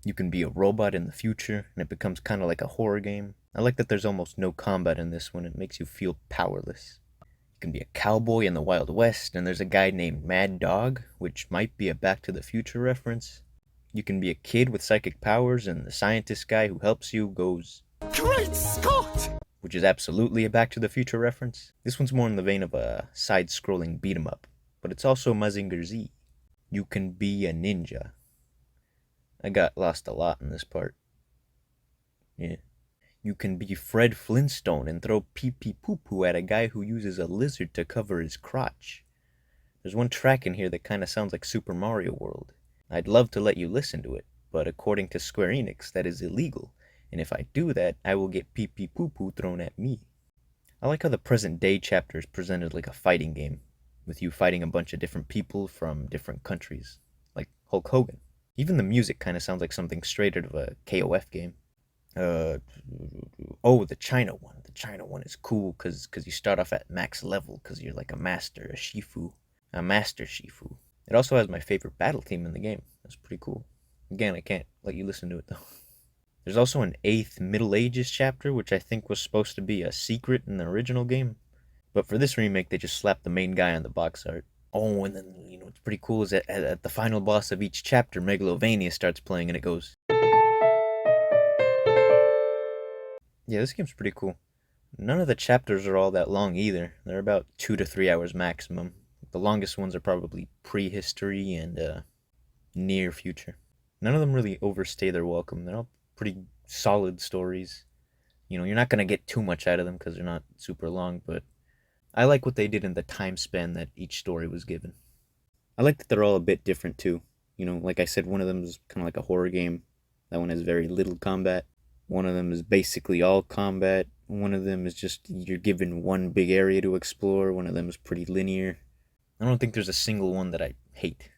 You can be a robot in the future, and it becomes kind of like a horror game. I like that there's almost no combat in this one, it makes you feel powerless. You can be a cowboy in the Wild West, and there's a guy named Mad Dog, which might be a Back to the Future reference. You can be a kid with psychic powers, and the scientist guy who helps you goes, "Great Scott!" Which is absolutely a Back to the Future reference. This one's more in the vein of a side scrolling beat 'em up, but it's also Mazinger Z. You can be a ninja. I got lost a lot in this part. Yeah. You can be Fred Flintstone and throw pee pee poo poo at a guy who uses a lizard to cover his crotch. There's one track in here that kinda sounds like Super Mario World. I'd love to let you listen to it, but according to Square Enix, that is illegal, and if I do that, I will get pee pee poo poo thrown at me. I like how the present day chapter is presented like a fighting game, with you fighting a bunch of different people from different countries, like Hulk Hogan. Even the music kind of sounds like something straight out of a KOF game. Uh, oh, the China one. The China one is cool because you start off at max level because you're like a master, a master Shifu. It also has my favorite battle theme in the game. That's pretty cool. Again, I can't let you listen to it though. There's also an 8th Middle Ages chapter, which I think was supposed to be a secret in the original game. But for this remake, they just slapped the main guy on the box art. Oh, and then, what's pretty cool is that at the final boss of each chapter, Megalovania starts playing and it goes. Yeah, this game's pretty cool. None of the chapters are all that long either. They're about 2 to 3 hours maximum. The longest ones are probably prehistory and near future. None of them really overstay their welcome. They're all pretty solid stories. You're not going to get too much out of them because they're not super long, but I like what they did in the time span that each story was given. I like that they're all a bit different too. Like I said, one of them is kind of like a horror game. That one has very little combat. One of them is basically all combat. One of them is just you're given one big area to explore. One of them is pretty linear. I don't think there's a single one that I hate.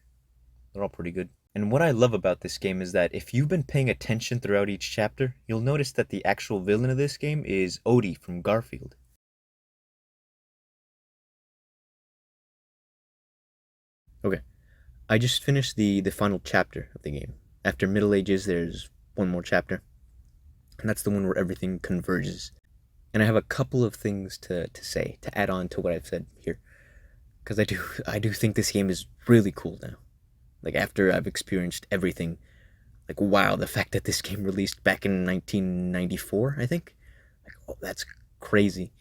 They're all pretty good. And what I love about this game is that if you've been paying attention throughout each chapter, you'll notice that the actual villain of this game is Odie from Garfield. Okay, I just finished the final chapter of the game. After Middle Ages, there's one more chapter, and that's the one where everything converges. And I have a couple of things to say, to add on to what I've said here. Because I do think this game is really cool now. Like, after I've experienced everything, like, wow, the fact that this game released back in 1994, I think? Like, oh, that's crazy.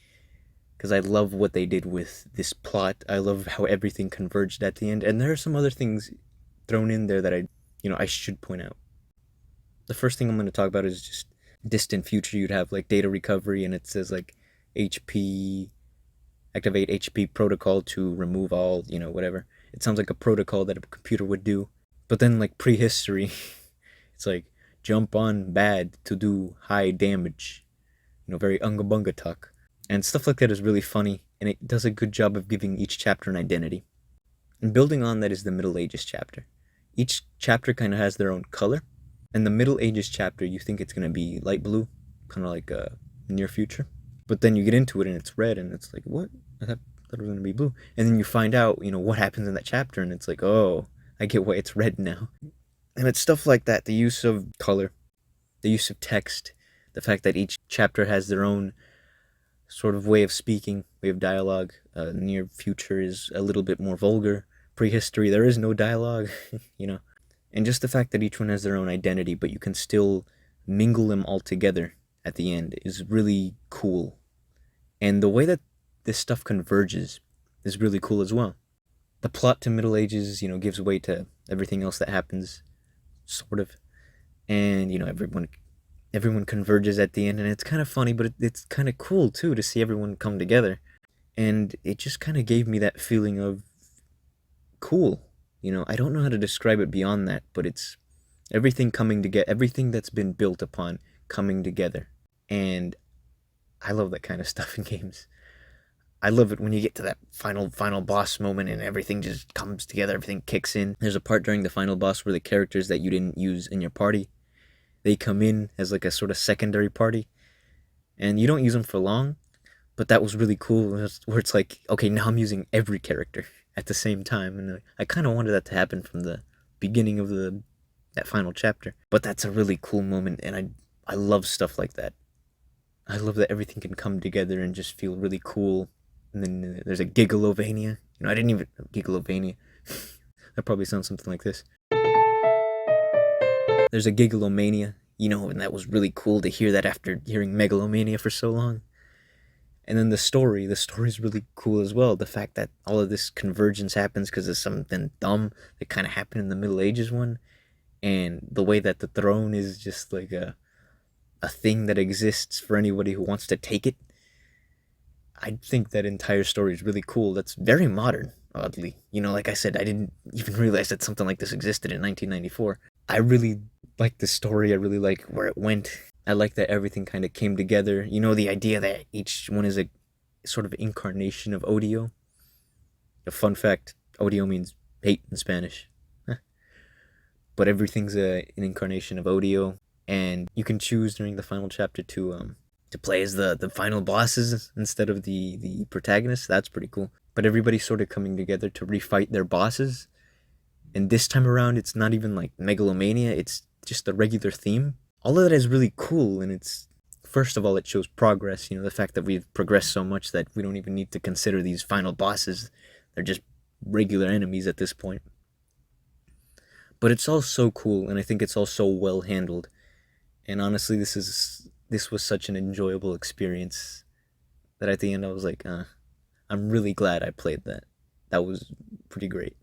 Because I love what they did with this plot. I love how everything converged at the end. And there are some other things thrown in there that I should point out. The first thing I'm going to talk about is just distant future. You'd have like data recovery, and it says like HP, activate HP protocol to remove all, whatever. It sounds like a protocol that a computer would do. But then like prehistory, it's like jump on bad to do high damage. Very unga bunga talk. And stuff like that is really funny, and it does a good job of giving each chapter an identity. And building on that is the Middle Ages chapter. Each chapter kind of has their own color. And the Middle Ages chapter, you think it's going to be light blue, kind of like near future. But then you get into it and it's red, and it's like, what? I thought it was going to be blue. And then you find out, what happens in that chapter, and it's like, oh, I get why it's red now. And it's stuff like that, the use of color, the use of text, the fact that each chapter has their own sort of way of speaking, way of dialogue. Near future is a little bit more vulgar. Prehistory, there is no dialogue, And just the fact that each one has their own identity, but you can still mingle them all together at the end is really cool. And the way that this stuff converges is really cool as well. The plot to Middle Ages, gives way to everything else that happens, sort of. And, everyone converges at the end, and it's kind of funny, but it's kind of cool too to see everyone come together. And it just kind of gave me that feeling of cool. I don't know how to describe it beyond that, but it's everything coming together, everything that's been built upon coming together. And I love that kind of stuff in games. I love it when you get to that final boss moment and everything just comes together, everything kicks in. There's a part during the final boss where the characters that you didn't use in your party, they come in as like a sort of secondary party, and you don't use them for long, but that was really cool, where it's like, okay, now I'm using every character at the same time, and I kind of wanted that to happen from the beginning of the that final chapter. But that's a really cool moment, and I love stuff like that. I love that everything can come together and just feel really cool. And then there's a Gigalovania. I didn't even Gigalovania. That probably sounds something like this. There's a Gigalomania, and that was really cool to hear that after hearing Megalomania for so long. And then the story's really cool as well. The fact that all of this convergence happens because of something dumb that kind of happened in the Middle Ages one, and the way that the throne is just like a thing that exists for anybody who wants to take it. I think that entire story is really cool. That's very modern, oddly. Like I said, I didn't even realize that something like this existed in 1994. I really like the story. I really like where it went. I like that everything kind of came together. The idea that each one is a sort of incarnation of Odio. A fun fact, Odio means hate in Spanish. But everything's an incarnation of Odio. And you can choose during the final chapter to play as the final bosses instead of the protagonists. That's pretty cool. But everybody's sort of coming together to refight their bosses. And this time around, it's not even like Megalomania. It's just the regular theme. All of that is really cool, and first of all, it shows progress. The fact that we've progressed so much that we don't even need to consider these final bosses. They're just regular enemies at this point. But it's all so cool, and I think it's all so well handled. And honestly, this was such an enjoyable experience that at the end I was like, I'm really glad I played that. That was pretty great.